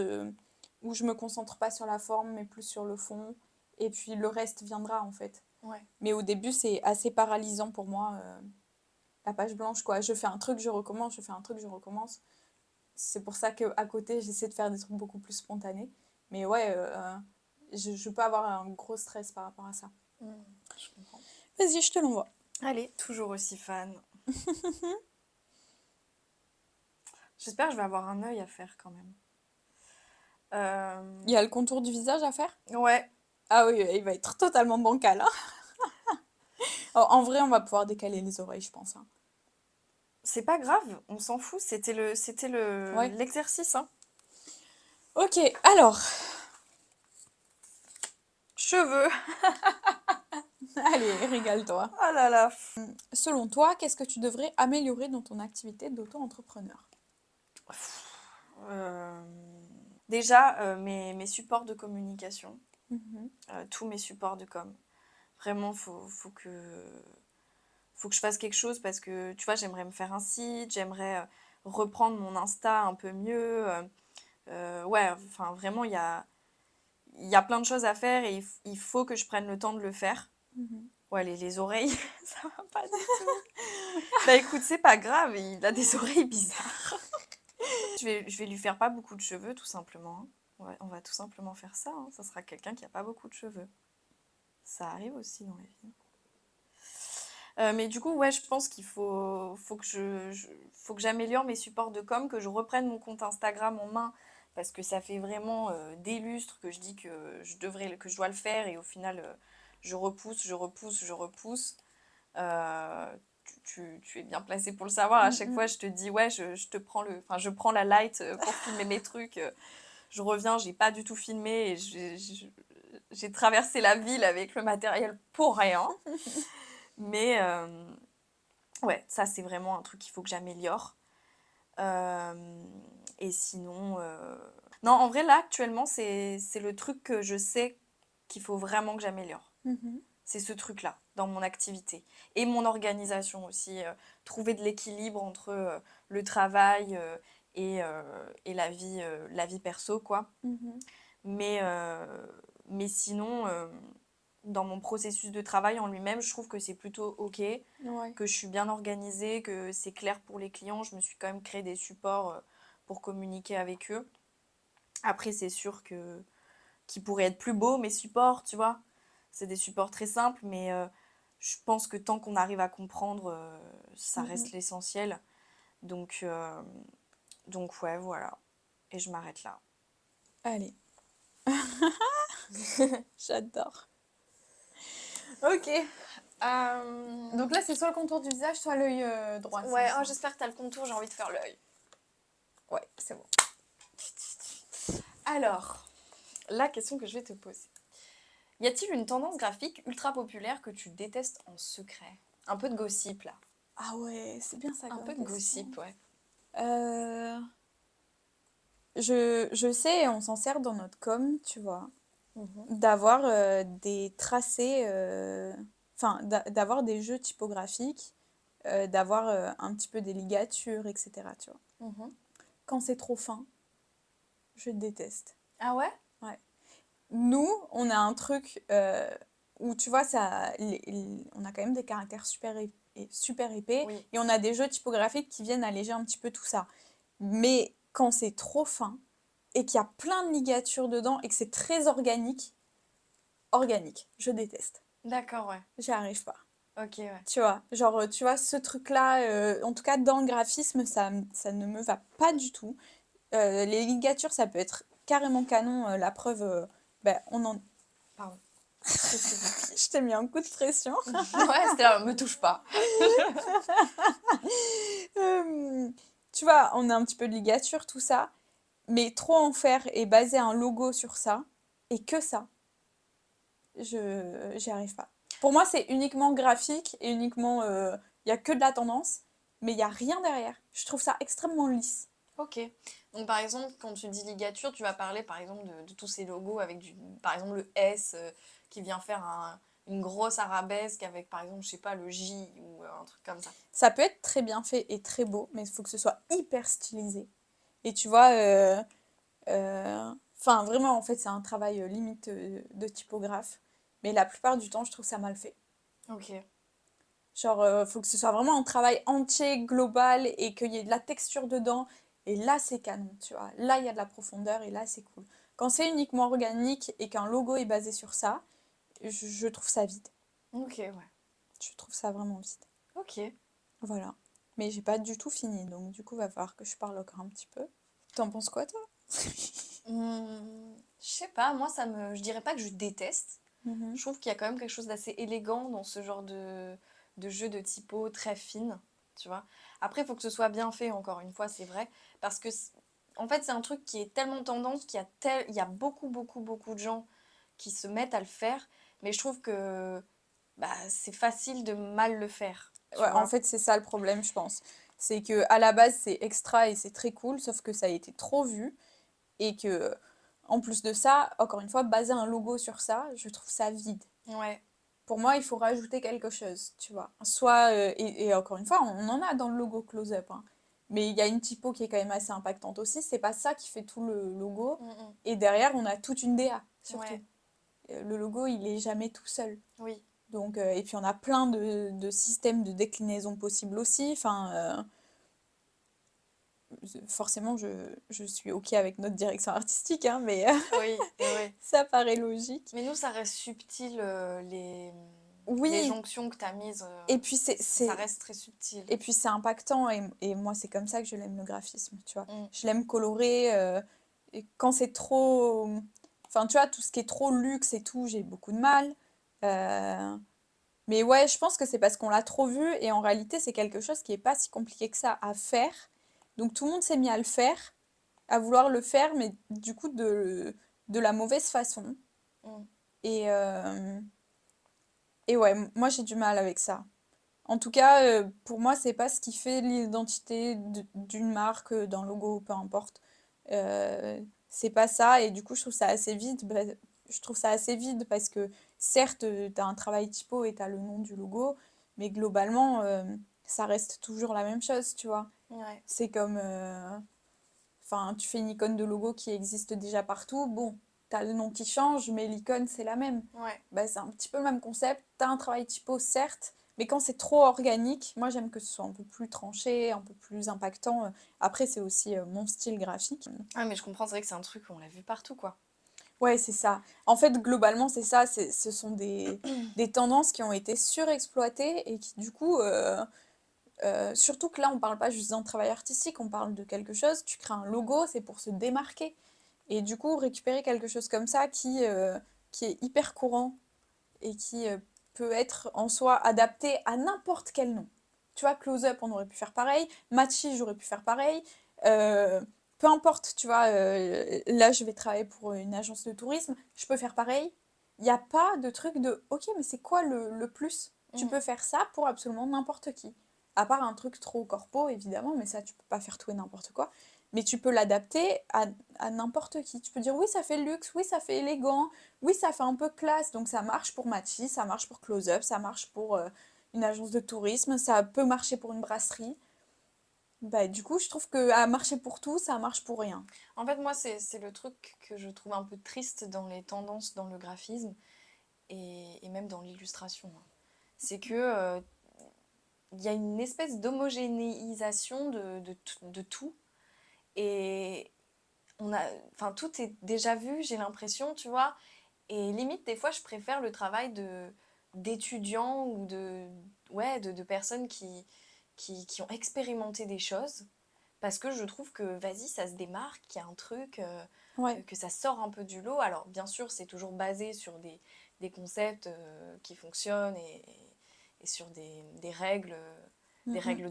où je me concentre pas sur la forme mais plus sur le fond. Et puis le reste viendra en fait.
Ouais.
Mais au début, c'est assez paralysant pour moi, la page blanche, quoi. Je fais un truc, je recommence, je fais un truc, je recommence. C'est pour ça qu'à côté, j'essaie de faire des trucs beaucoup plus spontanés. Mais ouais, je peux avoir un gros stress par rapport à ça.
Je comprends.
Vas-y, je te l'envoie.
Allez, toujours aussi fan. J'espère que je vais avoir un œil à faire quand même.
Il y a le contour du visage à faire?
Ouais.
Ah oui, il va être totalement bancal, hein. En vrai, on va pouvoir décaler les oreilles, je pense. Hein.
C'est pas grave, on s'en fout.
Ouais.
L'exercice, hein.
Ok, alors,
Cheveux.
allez, régale-toi.
Ah là là.
Selon toi, qu'est-ce que tu devrais améliorer dans ton activité d'auto-entrepreneur?
Euh, Déjà, mes supports de communication.
Mhm.
Tous mes supports de com. Vraiment, faut que je fasse quelque chose parce que, tu vois, j'aimerais me faire un site, j'aimerais reprendre mon Insta un peu mieux. Ouais, enfin, vraiment, il y a plein de choses à faire et il faut que je prenne le temps de le faire.
Mhm.
Ouais, les oreilles, ça va pas du tout. Bah écoute, c'est pas grave, il a des oreilles bizarres. Je vais lui faire pas beaucoup de cheveux, tout simplement. Hein. Ouais, on va tout simplement faire ça. Hein. Ça sera quelqu'un qui a pas beaucoup de cheveux. Ça arrive aussi dans la vie. Mais du coup, ouais, je pense faut que faut que j'améliore mes supports de com, que je reprenne mon compte Instagram en main, parce que ça fait vraiment des lustres que je dis que que je dois le faire, et au final, je repousse, je repousse, je repousse. Tu es bien placé pour le savoir. À chaque fois,
Mhm.
je te dis, ouais, je te prends enfin, je prends la light pour filmer mes trucs. Je reviens, j'ai pas du tout filmé, et j'ai traversé la ville avec le matériel pour rien. Mais ouais, ça c'est vraiment un truc qu'il faut que j'améliore. Et sinon, non, en vrai là actuellement c'est le truc que je sais qu'il faut vraiment que j'améliore.
Mhm.
C'est ce truc-là dans mon activité et mon organisation aussi. Trouver de l'équilibre entre le travail et la vie perso quoi.
Mhm.
Mais, mais sinon, dans mon processus de travail en lui-même, je trouve que c'est plutôt OK,
Ouais.
que je suis bien organisée, que c'est clair pour les clients. Je me suis quand même créé des supports pour communiquer avec eux. Après, c'est sûr que qu'ils pourraient être plus beaux, mes supports, tu vois. C'est des supports très simples, mais je pense que tant qu'on arrive à comprendre, ça reste
Mhm.
l'essentiel. Donc, euh, donc ouais, voilà. Et je m'arrête là.
Allez. J'adore. Ok. Donc là, c'est soit le contour du visage, soit l'œil droit.
Ouais,
Ça.
j'espère que t'as le contour, j'ai envie de faire l'œil.
Ouais, c'est bon.
Alors, la question que je vais te poser. Y a-t-il une tendance graphique ultra populaire que tu détestes en secret? Un peu de gossip là.
Ah ouais, c'est bien ça
Un
comme
peu de
question.
gossip, ouais.
Euh, je sais, on s'en sert dans notre com, tu vois,
Mhm.
d'avoir des tracés, enfin, d'avoir des jeux typographiques, d'avoir un petit peu des ligatures, etc. Tu vois.
Mhm.
Quand c'est trop fin, je déteste.
Ah ouais?
Ouais. Nous, on a un truc où, tu vois, on a quand même des caractères super épais
Oui.
et on a des jeux typographiques qui viennent alléger un petit peu tout ça. Mais quand c'est trop fin et qu'il y a plein de ligatures dedans et que c'est très organique, je déteste.
D'accord, ouais.
J'y arrive pas.
Ok, ouais.
Tu vois, genre, tu vois, ce truc-là, en tout cas dans le graphisme, ça ne me va pas du tout. Les ligatures, ça peut être carrément canon, la preuve, ben, on en...
Pardon. Qu'est-ce que c'est?
Je t'ai mis un coup de pression.
Ouais, c'était là, me touche pas.
Euh, Tu vois, on a un petit peu de ligature, tout ça, mais trop en faire et baser un logo sur ça, et que ça, j'y arrive pas. Pour moi, c'est uniquement graphique et uniquement, il y a que de la tendance, mais il y a rien derrière. Je trouve ça extrêmement lisse.
Ok. Donc par exemple, quand tu dis ligature, tu vas parler par exemple de tous ces logos avec par exemple le S qui vient faire une grosse arabesque avec par exemple, je sais pas, le J ou un truc comme ça.
Ça peut être très bien fait et très beau, mais il faut que ce soit hyper stylisé. Et tu vois, enfin vraiment, en fait, c'est un travail limite de typographe. Mais la plupart du temps, je trouve ça mal fait.
Ok.
Genre, faut que ce soit vraiment un travail entier, global, et qu'il y ait de la texture dedans. Et là, c'est canon, tu vois. Là, il y a de la profondeur, et là, c'est cool. Quand c'est uniquement organique et qu'un logo est basé sur ça, je trouve ça vide.
Ok, ouais.
Je trouve ça vraiment vide.
Ok.
Voilà. Mais j'ai pas du tout fini, donc du coup, va falloir que je parle encore un petit peu. T'en penses quoi, toi?
Je sais pas, moi je dirais pas que je déteste.
Mhm.
Je trouve qu'il y a quand même quelque chose d'assez élégant dans ce genre de jeu de typo très fine, tu vois. Après, il faut que ce soit bien fait, encore une fois, c'est vrai. Parce que, en fait, c'est un truc qui est tellement tendance il y a beaucoup, beaucoup, beaucoup de gens qui se mettent à le faire. Mais je trouve que bah, c'est facile de mal le faire, tu
Ouais, en
vois.
fait, c'est ça le problème, je pense. C'est que à la base, c'est extra et c'est très cool, sauf que ça a été trop vu et que, en plus de ça, encore une fois, baser un logo sur ça, je trouve ça vide.
Ouais,
Pour moi, il faut rajouter quelque chose, tu vois. Soit, et encore une fois, on en a dans le logo close-up, hein. Mais il y a une typo qui est quand même assez impactante aussi. C'est pas ça qui fait tout le logo.
mm, mm.
Et derrière, on a toute une DA, surtout.
Ouais,
Le logo, il est jamais tout seul.
oui.
Donc, et puis on a plein de systèmes de déclinaison possibles aussi. Enfin, forcément, je suis OK avec notre direction artistique, hein, mais
Oui, oui, oui.
ça paraît logique.
Mais nous, ça reste subtil, les
Oui,
jonctions que tu as mises,
et puis
ça reste très subtil.
et puis c'est impactant, et moi, c'est comme ça que je l'aime le graphisme, tu vois.
Mm.
Je l'aime coloré, et quand c'est trop... Enfin, tu vois, tout ce qui est trop luxe et tout, j'ai beaucoup de mal. Euh, Mais ouais, je pense que c'est parce qu'on l'a trop vu et en réalité, c'est quelque chose qui est pas si compliqué que ça à faire. Donc tout le monde s'est mis à le faire, à vouloir le faire, mais du coup de la mauvaise façon.
Mm.
Et, et ouais, moi j'ai du mal avec ça. En tout cas, pour moi, c'est pas ce qui fait l'identité d'une marque, d'un logo, peu importe. C'est pas ça, et du coup, je trouve ça assez vide. Je trouve ça assez vide parce que certes, t'as un travail typo et t'as le nom du logo, mais globalement, ça reste toujours la même chose, tu vois.
Ouais,
C'est comme, enfin, tu fais une icône de logo qui existe déjà partout. Bon, t'as le nom qui change, mais l'icône, c'est la même.
ouais.
Bah, c'est un petit peu le même concept. T'as un travail typo, certes, mais quand c'est trop organique, moi j'aime que ce soit un peu plus tranché, un peu plus impactant. Après, c'est aussi mon style graphique.
Ah, mais je comprends, c'est vrai que c'est un truc, on l'a vu partout, quoi.
Ouais, c'est ça. En fait, globalement, c'est ça. Ce sont des tendances qui ont été surexploitées et qui, du coup, surtout que là, on parle pas juste d'un travail artistique, on parle de quelque chose. Tu crées un logo, c'est pour se démarquer. Et du coup, récupérer quelque chose comme ça qui est hyper courant et qui peut être en soi adapté à n'importe quel nom. Tu vois, Close-Up, on aurait pu faire pareil. Matchy, j'aurais pu faire pareil. Euh, Peu importe, tu vois, là, je vais travailler pour une agence de tourisme, je peux faire pareil. Il n'y a pas de truc de, ok, mais c'est quoi le plus? Tu
Mm.
peux faire ça pour absolument n'importe qui. À part un truc trop corpo, évidemment, mais ça, tu peux pas faire tout et n'importe quoi. Mais tu peux l'adapter à n'importe qui. Tu peux dire, oui, ça fait luxe, oui, ça fait élégant, oui, ça fait un peu classe, donc ça marche pour Matchy, ça marche pour Close-Up, ça marche pour une agence de tourisme, ça peut marcher pour une brasserie. Bah, du coup, je trouve que à marcher pour tout, ça marche pour rien.
En fait, moi, c'est le truc que je trouve un peu triste dans les tendances dans le graphisme et même dans l'illustration, hein. C'est que il y a une espèce d'homogénéisation de tout. Et on a, enfin, tout est déjà vu, j'ai l'impression, tu vois. Et limite, des fois, je préfère le travail d'étudiants ou de personnes qui ont expérimenté des choses. Parce que je trouve que, vas-y, ça se démarque, qu'il y a un truc,
Ouais.
que ça sort un peu du lot. Alors, bien sûr, c'est toujours basé sur des concepts qui fonctionnent et sur des règles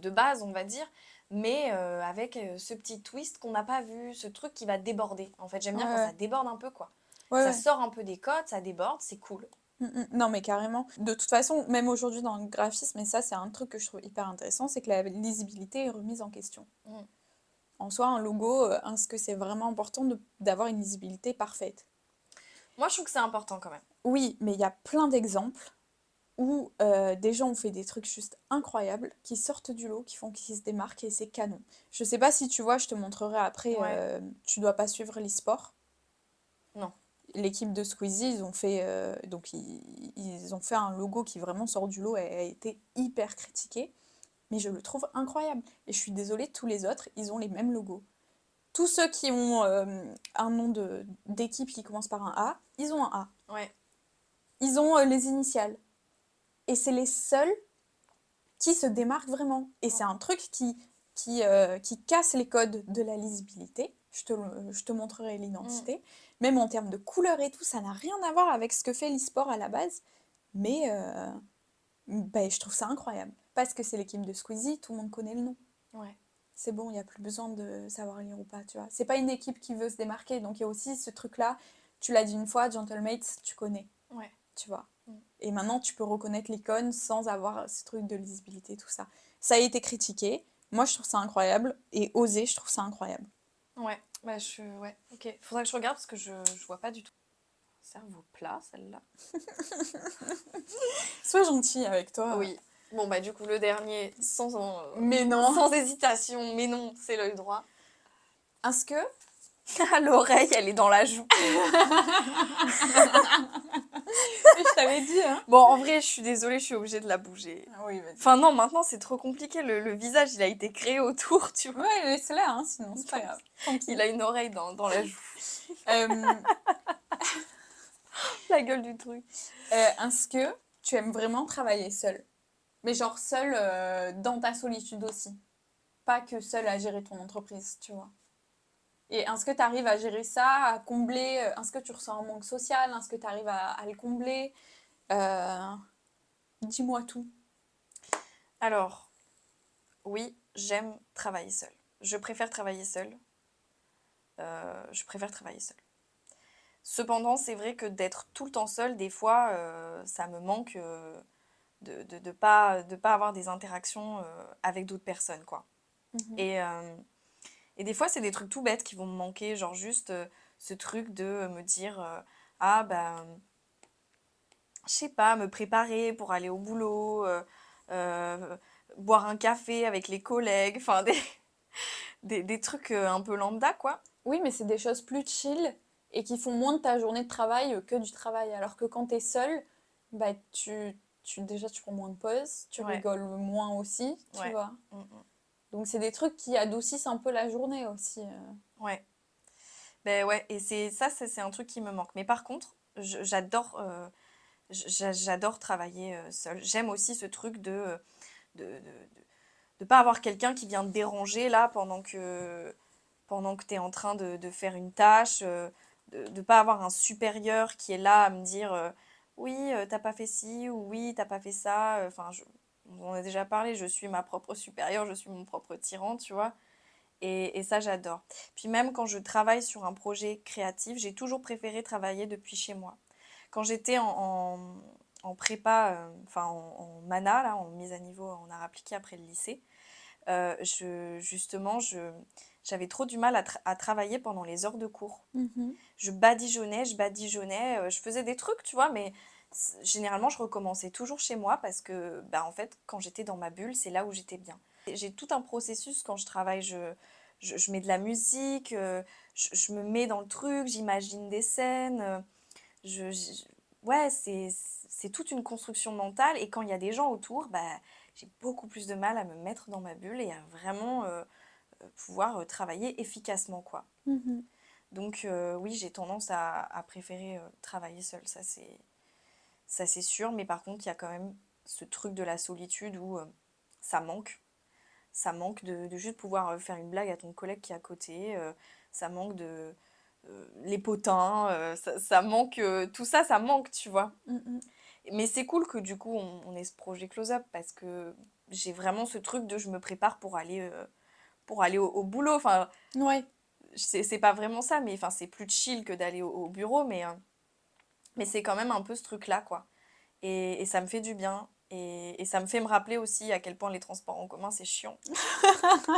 de base, on va dire. Mais avec ce petit twist qu'on n'a pas vu, ce truc qui va déborder. En fait, j'aime bien quand
Ouais,
ça déborde un peu, quoi.
ouais,
Ça
ouais.
sort un peu des codes, ça déborde, c'est cool.
Non, mais carrément. De toute façon, même aujourd'hui dans le graphisme, et ça, c'est un truc que je trouve hyper intéressant, c'est que la lisibilité est remise en question.
Mm.
En soi, un logo, est-ce que c'est vraiment important d'avoir une lisibilité parfaite?
Moi, je trouve que c'est important quand même.
Oui, mais il y a plein d'exemples où des gens ont fait des trucs juste incroyables, qui sortent du lot, qui font qu'ils se démarquent et c'est canon. Je sais pas si tu vois, je te montrerai après,
Ouais,
tu dois pas suivre l'e-sport.
non.
L'équipe de Squeezie, ils ont fait, donc ils ont fait un logo qui vraiment sort du lot et a été hyper critiqué, mais je le trouve incroyable. Et je suis désolée, tous les autres, ils ont les mêmes logos. Tous ceux qui ont un nom d'équipe qui commence par un A, ils ont un A.
Ouais.
Ils ont les initiales. Et c'est les seuls qui se démarquent vraiment. Et c'est un truc qui casse les codes de la lisibilité. Je te montrerai
Mm.
l'identité. Même en termes de couleur et tout, ça n'a rien à voir avec ce que fait l'e-sport à la base. Mais ben, je trouve ça incroyable. Parce que c'est l'équipe de Squeezie, tout le monde connaît le nom.
Ouais.
C'est bon, il n'y a plus besoin de savoir lire ou pas, tu vois. C'est pas une équipe qui veut se démarquer. Donc il y a aussi ce truc-là. Tu l'as dit une fois, Gentlemates, tu connais,
Ouais.
tu vois.
Mm.
Et maintenant, tu peux reconnaître l'icône sans avoir ce truc de lisibilité, tout ça. Ça a été critiqué. Moi, je trouve ça incroyable. Et oser, je trouve ça incroyable.
Ouais. Bah, ouais. Ok. Faudrait que je regarde parce que je vois pas du tout. Cerveau plat, celle-là.
Sois gentil avec toi.
Oui. Bon, bah, du coup, le dernier,
Mais non.
sans hésitation, mais non, c'est l'œil droit.
Est-ce que...
L'oreille, elle est dans la joue.
Je t'avais dit, hein.
Bon, en vrai, je suis désolée, je suis obligée de la bouger.
Oui, vas-y.
Enfin, non, maintenant, c'est trop compliqué. Le visage, il a été créé autour, tu vois.
Ouais, laisse-la, hein, sinon c'est pas grave. Tranquille.
Il a une oreille dans la joue.
Euh,
La gueule du truc.
est-ce que tu aimes vraiment travailler seule? Mais genre seule dans ta solitude aussi. Pas que seule à gérer ton entreprise, tu vois. Et est-ce que tu arrives à gérer ça, à combler est-ce que tu ressens un manque social? Est-ce que tu arrives à le combler? Euh, Dis-moi tout.
Alors, oui, j'aime travailler seule. Je préfère travailler seule. Je préfère travailler seule. Cependant, c'est vrai que d'être tout le temps seule, des fois, ça me manque de pas avoir des interactions avec d'autres personnes, quoi.
Mhm.
Et des fois, c'est des trucs tout bêtes qui vont me manquer, genre juste ce truc de me dire, ah ben, je sais pas, me préparer pour aller au boulot, euh, boire un café avec les collègues, enfin des trucs un peu lambda, quoi.
Oui, mais c'est des choses plus chill et qui font moins de ta journée de travail que du travail. Alors que quand t'es seule, bah déjà tu prends moins de pauses, tu
Ouais,
rigoles moins aussi, tu
ouais,
vois.
mm, mm,
Donc c'est des trucs qui adoucissent un peu la journée aussi.
ouais. Ben ouais, et c'est un truc qui me manque. Mais par contre, j'adore travailler seule. J'aime aussi ce truc de pas avoir quelqu'un qui vient te déranger là pendant que tu es en train de faire une tâche, de pas avoir un supérieur qui est là à me dire oui, t'as pas fait ci ou oui, t'as pas fait ça. Enfin, on en a déjà parlé, je suis ma propre supérieure, je suis mon propre tyran, tu vois. Et ça, j'adore. Puis même quand je travaille sur un projet créatif, j'ai toujours préféré travailler depuis chez moi. Quand j'étais en prépa, enfin en mana, là, en mise à niveau en art appliqué après le lycée, justement, j'avais trop du mal à travailler pendant les heures de cours.
Mhm.
Je badigeonnais, je faisais des trucs, tu vois, mais généralement, je recommençais toujours chez moi parce que, bah, en fait, quand j'étais dans ma bulle, c'est là où j'étais bien. J'ai tout un processus quand je travaille, je mets de la musique, je me mets dans le truc, j'imagine des scènes, je, je- ouais, c'est toute une construction mentale et quand il y a des gens autour, bah, j'ai beaucoup plus de mal à me mettre dans ma bulle et à vraiment pouvoir travailler efficacement, quoi. Donc oui, j'ai tendance à préférer travailler seule, ça ça c'est sûr, mais par contre, il y a quand même ce truc de la solitude où ça manque. Ça manque de juste pouvoir faire une blague à ton collègue qui est à côté. Ça manque de les potins. Ça manque. Tout ça, ça manque, tu vois. Mais c'est cool que du coup, on ait ce projet Close Up parce que j'ai vraiment ce truc de je me prépare pour aller au boulot. Enfin,
Ouais.
c'est pas vraiment ça, mais enfin, c'est plus chill que d'aller au bureau, mais c'est quand même un peu ce truc-là, quoi. Et ça me fait du bien. Et ça me fait me rappeler aussi à quel point les transports en commun, c'est chiant.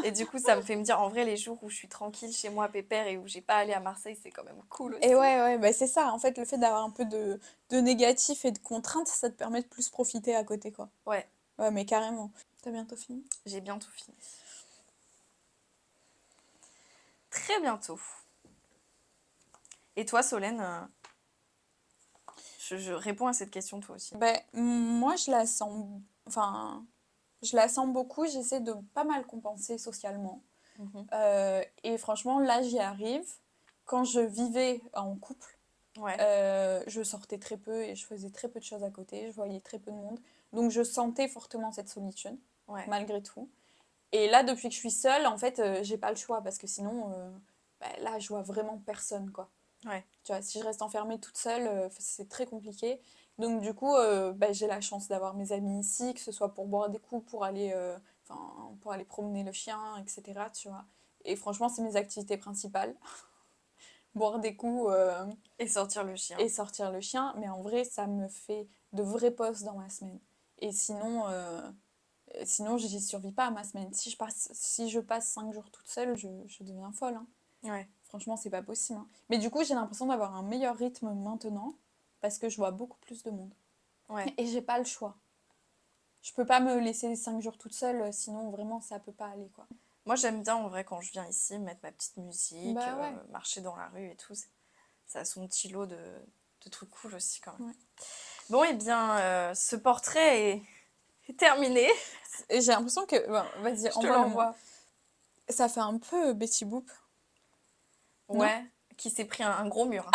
Et du coup, ça me fait me dire, en vrai, les jours où je suis tranquille chez moi, pépère, et où j'ai pas à aller à Marseille, c'est quand même cool
Et
aussi.
ouais, bah c'est ça. En fait, le fait d'avoir un peu de négatif et de contraintes, ça te permet de plus profiter à côté, quoi.
Ouais,
Ouais, mais carrément. T'as bientôt fini?
j'ai bientôt fini. Très bientôt. Et toi, Solène, je réponds à cette question toi aussi.
Ben, moi, je la sens... Enfin, je la sens beaucoup. J'essaie de pas mal compenser socialement.
Mhm.
Et franchement, là, j'y arrive. Quand je vivais en couple,
Ouais,
je sortais très peu et je faisais très peu de choses à côté. Je voyais très peu de monde. Donc, je sentais fortement cette solitude,
ouais,
malgré tout. Et là, depuis que je suis seule, en fait, j'ai pas le choix parce que sinon, ben, là, je vois vraiment personne, quoi.
ouais,
Tu vois, si je reste enfermée toute seule, c'est très compliqué. Donc du coup, bah, j'ai la chance d'avoir mes amis ici, que ce soit pour boire des coups, pour aller promener le chien, etc. Tu vois. Et franchement, c'est mes activités principales. Boire des coups
et sortir le chien.
et sortir le chien. Mais en vrai, ça me fait de vraies pauses dans ma semaine. Et sinon, j'y survis pas à ma semaine. Si je passe 5 jours toute seule, je deviens folle, hein.
Ouais,
Franchement, c'est pas possible, hein. Mais du coup, j'ai l'impression d'avoir un meilleur rythme maintenant parce que je vois beaucoup plus de monde.
ouais.
Et j'ai pas le choix. Je peux pas me laisser 5 jours toute seule, sinon vraiment ça peut pas aller, quoi.
Moi, j'aime bien en vrai quand je viens ici mettre ma petite musique,
Bah ouais.
marcher dans la rue et tout. Ça a son petit lot de trucs cool aussi quand même.
Ouais.
Bon, et bien, ce portrait est terminé.
Et j'ai l'impression que. Bon, vas-y,
Je te
envoie-le-moi.
l'envoie.
Ça fait un peu Betty Boop, non?
Ouais, qui s'est pris un gros mur.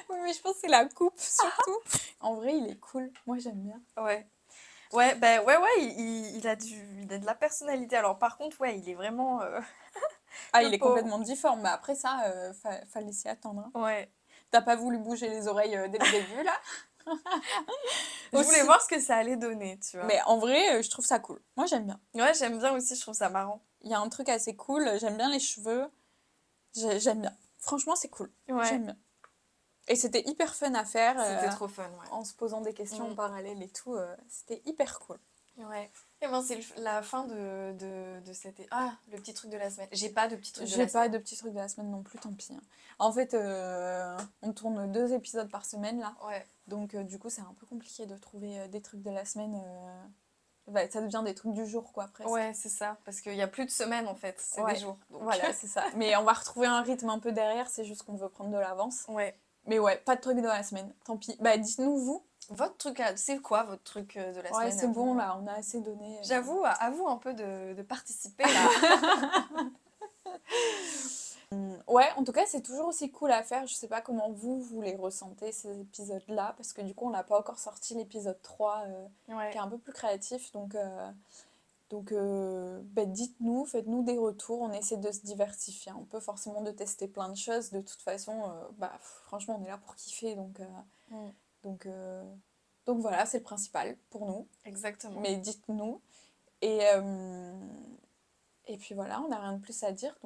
Oui, mais je pense que c'est la coupe surtout. En vrai, il est cool. Moi, j'aime bien.
Ouais. Ouais, bah ouais, il a de la personnalité. Alors par contre, ouais, il est vraiment
Ah,
le
il est
pauvre.
complètement difforme. Mais après ça, fallait s'y attendre, hein.
Ouais.
T'as pas voulu bouger les oreilles dès le début, là?
Je voulais
Aussi.
voir ce que ça allait donner, tu vois.
Mais en vrai, je trouve ça cool. Moi, j'aime bien.
Ouais, j'aime bien aussi, je trouve ça marrant.
Il y a un truc assez cool. J'aime bien les cheveux. J'aime bien. Franchement, c'est cool.
Ouais,
J'aime bien. Et c'était hyper fun à faire
c'était trop fun, ouais.
en se posant des questions en
Mm.
parallèle et tout. C'était hyper cool.
Ouais. Et ben c'est la fin de cette... Ah, le petit truc de la semaine. J'ai pas de petit truc de
J'ai
la
pas
semaine.
de petits trucs de la semaine non plus, tant pis, hein. En fait, on tourne 2 épisodes par semaine là.
Ouais,
Donc du coup, c'est un peu compliqué de trouver des trucs de la semaine. Bah, ça devient des trucs du jour, quoi, presque.
ouais, c'est ça. Parce qu'il y a plus de semaines en fait, c'est des
Ouais,
jours. Donc,
voilà, c'est ça. Mais on va retrouver un rythme un peu derrière, c'est juste qu'on veut prendre de l'avance.
ouais.
Mais ouais, pas de trucs de la semaine, tant pis. Bah, dites-nous, vous.
Votre truc, c'est quoi votre truc de la
Ouais,
semaine
c'est
à
bon
vous?
là, on a assez donné.
J'avoue, à vous un peu de participer là.
Ouais, en tout cas, c'est toujours aussi cool à faire. Je sais pas comment vous les ressentez, ces épisodes-là, parce que du coup, on n'a pas encore sorti l'épisode 3 qui
Ouais,
est un peu plus créatif. Bah, dites-nous, faites-nous des retours. On essaie de se diversifier un peu, forcément de tester plein de choses. De toute façon, bah, franchement, on est là pour kiffer.
mm,
Donc, euh, donc voilà, c'est le principal pour nous.
exactement.
Mais dites-nous. Et, et puis voilà, on n'a rien de plus à dire.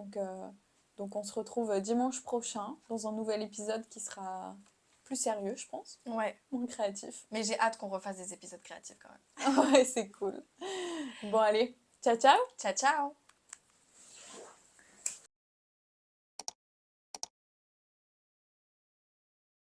Donc on se retrouve dimanche prochain dans un nouvel épisode qui sera plus sérieux, je pense,
Ouais,
moins créatif.
mais j'ai hâte qu'on refasse des épisodes créatifs quand même.
Ouais, c'est cool. Bon, allez, ciao ciao!
Ciao, ciao!